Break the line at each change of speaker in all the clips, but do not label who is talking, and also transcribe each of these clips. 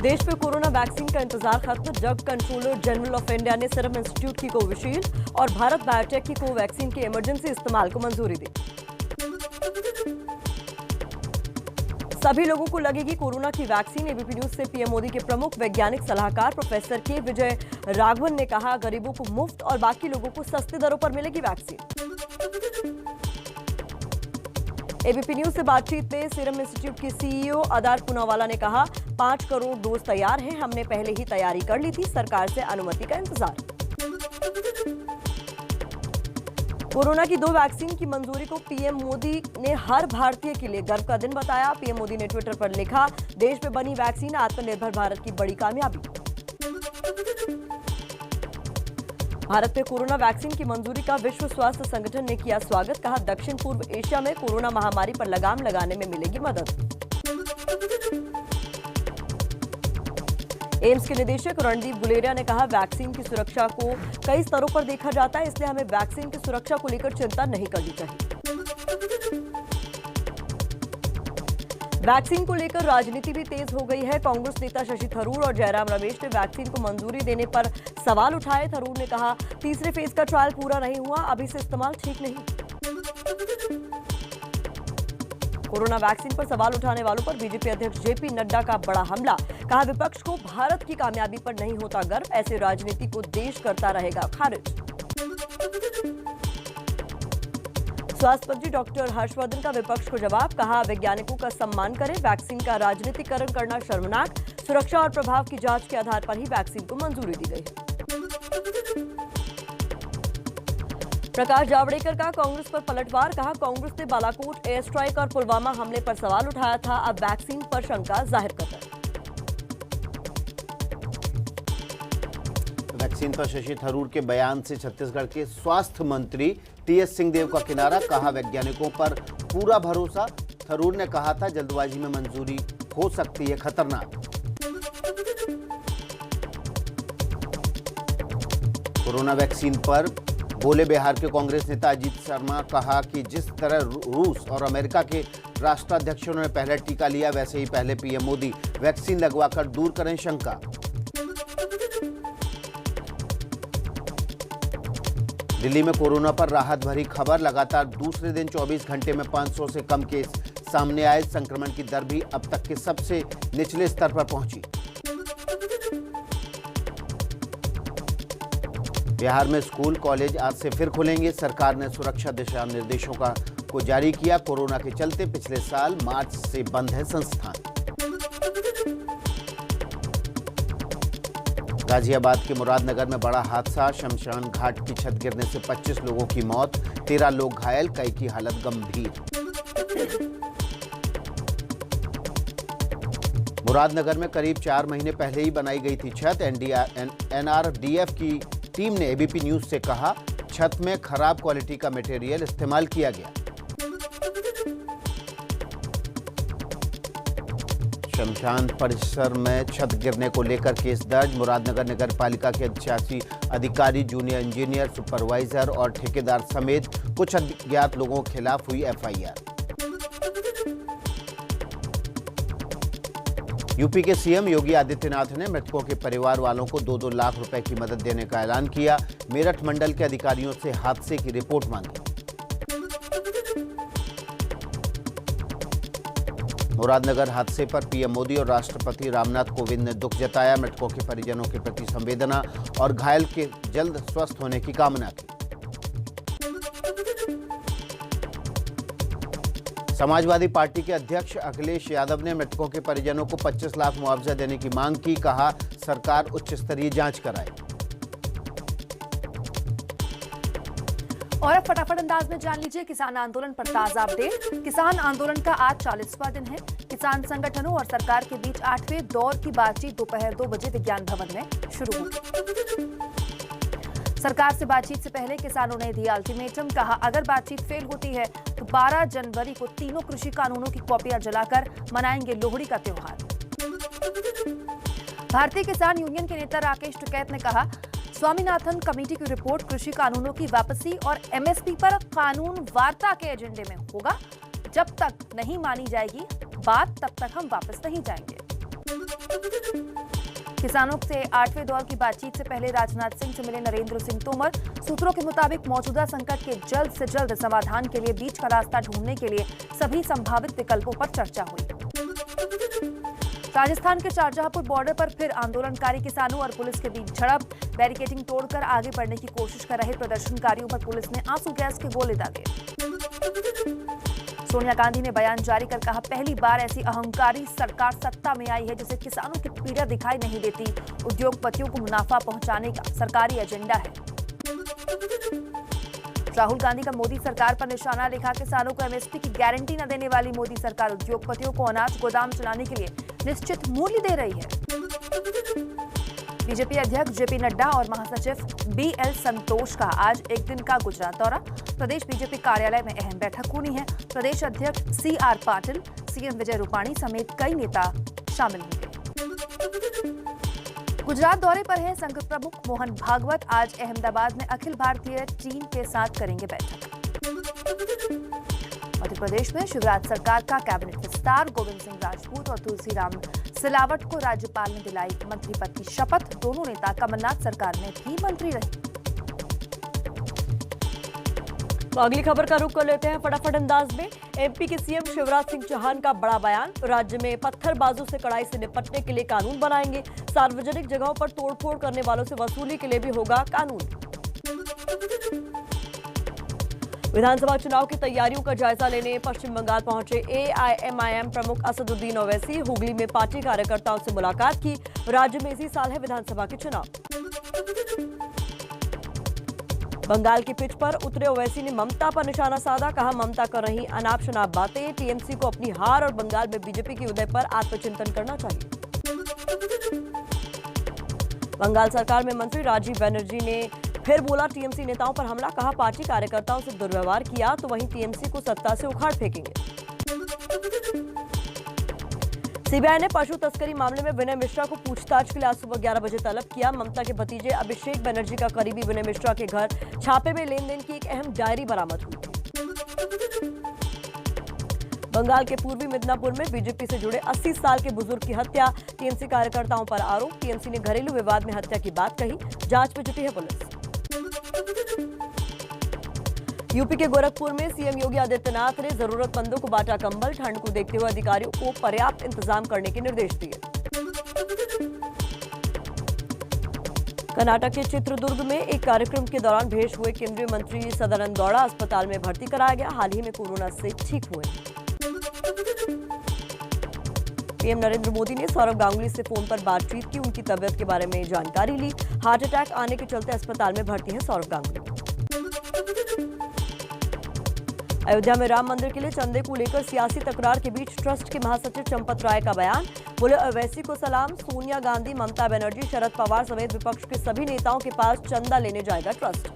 देश में corona vaccine का इंतजार खत्म। Drug controller general of India ने सीरम इंस्टीट्यूट की कोविशील्ड और भारत बायोटेक की कोवैक्सीन के इमरजेंसी इस्तेमाल को मंजूरी दी। सभी लोगों को लगेगी कोरोना की वैक्सीन। एबीपी न्यूज से पीएम मोदी के प्रमुख वैज्ञानिक सलाहकार प्रोफेसर के विजय राघवन ने कहा, गरीबों को मुफ्त और बाकी लोगों को सस्ती दरों पर मिलेगी वैक्सीन। एबीपी न्यूज से बातचीत में सीरम इंस्टीट्यूट की सीईओ अदार पूनावाला ने कहा, 5 करोड़ डोज तैयार हैं। हमने पहले ही तैयारी कर ली थी, सरकार से अनुमति का इंतजार। कोरोना की 2 वैक्सीन की मंजूरी को पीएम मोदी ने हर भारतीय के लिए गर्व का दिन बताया। पीएम मोदी ने ट्विटर पर लिखा, देश में बनी वैक्सीन आत्मनिर्भर भारत की बड़ी कामयाबी। भारत में कोरोना वैक्सीन की मंजूरी का विश्व स्वास्थ्य संगठन ने किया स्वागत। कहा, दक्षिण पूर्व एशिया में कोरोना महामारी पर लगाम लगाने में मिलेगी मदद। एम्स के निदेशक रणदीप गुलेरिया ने कहा, वैक्सीन की सुरक्षा को कई स्तरों पर देखा जाता है, इसलिए हमें वैक्सीन की सुरक्षा को लेकर चिंता नहीं करनी चाहिए। वैक्सीन को लेकर राजनीति भी तेज हो गई है। कांग्रेस नेता शशि थरूर और जयराम रमेश ने वैक्सीन को मंजूरी देने पर सवाल उठाए। थरूर ने कहा, तीसरे फेज का ट्रायल पूरा नहीं हुआ, अभी से इस्तेमाल ठीक नहीं। कोरोना वैक्सीन पर सवाल उठाने वालों पर बीजेपी अध्यक्ष जेपी नड्डा का बड़ा हमला। कहा, विपक्ष को भारत की कामयाबी पर नहीं होता गर्व, ऐसे राजनीति को देश करता रहेगा खारिज। स्वास्थ्य मंत्री डॉक्टर हर्षवर्धन का विपक्ष को जवाब। कहा, वैज्ञानिकों का सम्मान करें, वैक्सीन का राजनीतिकरण करना शर्मनाक। सुरक्षा और प्रभाव की जांच के आधार पर ही वैक्सीन को मंजूरी दी गई है। प्रकाश जावड़ेकर का कांग्रेस पर पलटवार। कहा, कांग्रेस ने बालाकोट एयर स्ट्राइक और पुलवामा हमले पर सवाल उठाया था, अब वैक्सीन पर शंका जाहिर कर रहे हैं।
वैक्सीन पर शशि थरूर के बयान से छत्तीसगढ़ के स्वास्थ्य मंत्री टीएस सिंहदेव का किनारा। कहा, वैज्ञानिकों पर पूरा भरोसा। थरूर ने कहा था, जल्दबाजी में मंजूरी हो सकती है खतरनाक। कोरोना वैक्सीन पर बोले बिहार के कांग्रेस नेता अजीत शर्मा। कहा कि जिस तरह रूस और अमेरिका के राष्ट्राध्यक्षों ने पहले टीका लिया, वैसे ही पहले पीएम मोदी वैक्सीन लगवाकर दूर करें शंका। दिल्ली में कोरोना पर राहत भरी खबर। लगातार दूसरे दिन 24 घंटे में 500 से कम केस सामने आए। संक्रमण की दर भी अब तक के सबसे निचले स्तर पर पहुंची। बिहार में स्कूल कॉलेज आज से फिर खुलेंगे। सरकार ने सुरक्षा दिशा निर्देशों को जारी किया। कोरोना के चलते पिछले साल मार्च से बंद है संस्थान। गाजियाबाद के मुरादनगर में बड़ा हादसा। शमशान घाट की छत गिरने से 25 लोगों की मौत, 13 लोग घायल, कई की हालत गंभीर। मुरादनगर में करीब 4 महीने पहले ही बनाई गई थी छत। एनआरडीएफ की टीम ने एबीपी न्यूज से कहा, छत में खराब क्वालिटी का मटेरियल इस्तेमाल किया गया। शमशान परिसर में छत गिरने को लेकर केस दर्ज। मुरादनगर नगर पालिका के 86 अधिकारी, जूनियर इंजीनियर, सुपरवाइजर और ठेकेदार समेत कुछ अज्ञात लोगों के खिलाफ हुई एफआईआर। यूपी के सीएम योगी आदित्यनाथ ने मृतकों के परिवार वालों को 2-2 लाख रुपए की मदद देने का ऐलान किया। मेरठ मंडल के अधिकारियों से हादसे की रिपोर्ट मांगी। मुरादनगर हादसे पर पीएम मोदी और राष्ट्रपति रामनाथ कोविंद ने दुख जताया। मृतकों के परिजनों के प्रति संवेदना और घायल के जल्द स्वस्थ होने की कामना की। समाजवादी पार्टी के अध्यक्ष अखिलेश यादव ने मृतकों के परिजनों को 25 लाख मुआवजा देने की मांग की। कहा, सरकार उच्च स्तरीय जांच कराए।
और अब फटाफट अंदाज में जान लीजिए किसान आंदोलन पर ताजा अपडेट। किसान आंदोलन का आज 40वां दिन है। किसान संगठनों और सरकार के बीच 8वें दौर की बातचीत दोपहर 2 बजे विज्ञान भवन में शुरू होगी। सरकार से बातचीत से पहले किसानों ने दिया अल्टीमेटम। कहा, अगर बातचीत फेल होती है तो 12 जनवरी को तीनों कृषि कानूनों की कॉपियां जलाकर मनाएंगे लोहड़ी का त्योहार। भारतीय किसान यूनियन के नेता राकेश टिकैत ने कहा, स्वामीनाथन कमेटी की रिपोर्ट कृषि कानूनों की वापसी और एमएसपी पर कानून वार्ता के एजेंडे में होगा। जब तक नहीं मानी जाएगी बात, तब तक हम वापस नहीं जाएंगे। किसानों से 8वें दौर की बातचीत से पहले राजनाथ सिंह से मिले नरेंद्र सिंह तोमर। सूत्रों के मुताबिक मौजूदा संकट के जल्द से जल्द समाधान के लिए बीच का रास्ता ढूंढने के लिए सभी संभावित विकल्पों पर चर्चा हुई। राजस्थान के शाहजहांपुर बॉर्डर पर फिर आंदोलनकारी किसानों और पुलिस के बीच झड़प। बैरिकेडिंग तोड़कर आगे बढ़ने की कोशिश कर रहे प्रदर्शनकारियों पर पुलिस ने आंसू गैस के गोले दागे। सोनिया गांधी ने बयान जारी कर कहा, पहली बार ऐसी अहंकारी सरकार सत्ता में आई है जिसे किसानों की पीड़ा दिखाई नहीं देती। उद्योगपतियों को मुनाफा पहुंचाने का सरकारी एजेंडा है। राहुल गांधी का मोदी सरकार पर निशाना, लिखा किसानों को एमएसपी की गारंटी न देने वाली मोदी सरकार उद्योगपतियों को अनाज गोदाम चलाने के लिए निश्चित मूल्य दे रही है। बीजेपी अध्यक्ष जेपी नड्डा और महासचिव बीएल संतोष का आज एक दिन का गुजरात दौरा। प्रदेश बीजेपी कार्यालय में अहम बैठक होनी है। प्रदेश अध्यक्ष सीआर पाटिल, सीएम विजय रूपाणी समेत कई नेता शामिल होंगे। गुजरात दौरे पर है संघ प्रमुख मोहन भागवत। आज अहमदाबाद में अखिल भारतीय टीम के साथ करेंगे बैठक। मध्य प्रदेश में शिवराज सरकार का कैबिनेट विस्तार। गोविंद सिंह राजपूत और तुलसीराम सिलावट को राज्यपाल ने दिलाई मंत्री पद की शपथ। दोनों नेता कमलनाथ सरकार में भी मंत्री रहे।
तो अगली खबर का रुख कर लेते हैं फटाफट अंदाज में। एमपी के सीएम शिवराज सिंह चौहान का बड़ा बयान। राज्य में पत्थरबाजों से कड़ाई से निपटने के लिए कानून बनाएंगे। सार्वजनिक जगहों पर तोड़फोड़ करने वालों से वसूली के लिए भी होगा कानून। विधानसभा चुनाव की तैयारियों का जायजा लेने पश्चिम बंगाल पहुंचे एआईएमआईएम प्रमुख असदुद्दीन ओवैसी। हुगली में पार्टी कार्यकर्ताओं से मुलाकात की। राज्य में इसी साल है विधानसभा के चुनाव। बंगाल की पिच पर उतरे ओवैसी ने ममता पर निशाना साधा। कहा, ममता कर रही अनाप शनाप बातें। टीएमसी को अपनी हार और बंगाल में बीजेपी के उदय पर आत्मचिंतन करना चाहिए। बंगाल सरकार में मंत्री राजीव बनर्जी ने फिर बोला टीएमसी नेताओं पर हमला। कहा, पार्टी कार्यकर्ताओं से दुर्व्यवहार किया तो वहीं टीएमसी को सत्ता से उखाड़ फेंकेंगे। सीबीआई ने पशु तस्करी मामले में विनय मिश्रा को पूछताछ के लिए आज सुबह 11 बजे तलब किया। ममता के भतीजे अभिषेक बनर्जी का करीबी विनय मिश्रा के घर छापे में लेन-देन की एक अहम डायरी बरामद हुई थी। बंगाल के पूर्वी मिदनापुर में बीजेपी से जुड़े 80 साल के बुजुर्ग की हत्या। टीएमसी कार्यकर्ताओं पर आरोप। टीएमसी ने घरेलू विवाद में हत्या की बात कही। जांच में जुटी है पुलिस। यूपी के गोरखपुर में सीएम योगी आदित्यनाथ ने जरूरतमंदों को बांटा कंबल। ठंड को देखते हुए अधिकारियों को पर्याप्त इंतजाम करने के निर्देश दिए। कर्नाटक के चित्रदुर्ग में एक कार्यक्रम के दौरान बेहोश हुए केंद्रीय मंत्री सदानंद गौड़ा अस्पताल में भर्ती कराया गया। हाल ही में कोरोना से ठीक हुए। पीएम नरेंद्र मोदी ने सौरव गांगुली से फोन पर बातचीत की। उनकी तबियत के बारे में जानकारी ली। हार्ट अटैक आने के चलते अस्पताल में भर्ती है सौरव गांगुली। अयोध्या में राम मंदिर के लिए चंदे को लेकर सियासी तकरार के बीच ट्रस्ट के महासचिव चंपत राय का बयान। बोले, ओवैसी को सलाम। सोनिया गांधी, ममता बनर्जी, शरद पवार समेत विपक्ष के सभी नेताओं के पास चंदा लेने जाएगा ट्रस्ट।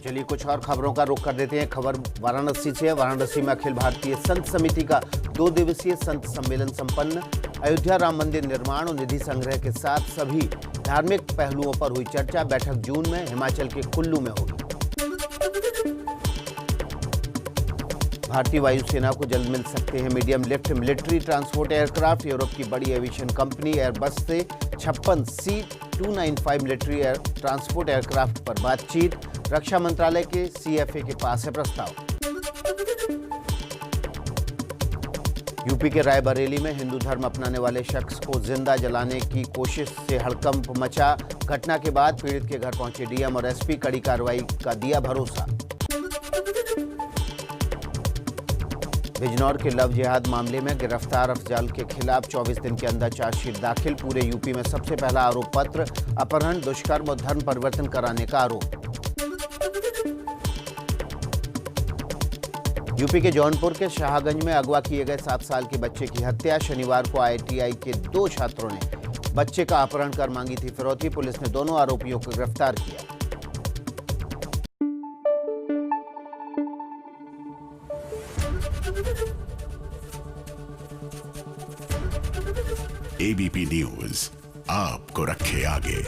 चलिए कुछ और खबरों का रुख कर देते हैं। खबर वाराणसी से है। वाराणसी में अखिल भारतीय संत समिति का 2 दिवसीय संत सम्मेलन संपन्न। अयोध्या राम मंदिर निर्माण और निधि संग्रह के साथ सभी धार्मिक पहलुओं पर हुई चर्चा। बैठक जून में हिमाचल के कुल्लू में होगी। भारतीय वायुसेना को जल्द मिल सकते हैं medium lift military transport aircraft. Europe की बड़ी एविएशन कंपनी एयरबस से 56 C295 मिलिट्री ट्रांसपोर्ट एयरक्राफ्ट पर बातचीत। रक्षा मंत्रालय के CFA के पास है प्रस्ताव। यूपी के रायबरेली में हिंदू धर्म अपनाने वाले शख्स को जिंदा जलाने की कोशिश से हड़कंप मचा। घटना के बाद पीड़ित के घर पहुंचे डीएम और एसपी। कड़ी कार्रवाई का दिया भरोसा। बिजनौर के लव जिहाद मामले में गिरफ्तार अफजल के खिलाफ 24 दिन के अंदर चार्जशीट दाखिल। पूरे यूपी में सबसे पहला आरोप पत्र। अपहरण, दुष्कर्म और धर्म परिवर्तन कराने का आरोप। यूपी के जौनपुर के शाहगंज में अगवा किए गए 7 साल के बच्चे की हत्या। शनिवार को IITI के 2 छात्रों ने बच्चे का अपहरण कर मांगी थी फिरौती। पुलिस ने दोनों आरोपियों को गिरफ्तार किया।
ABP न्यूज आपको रखे आगे।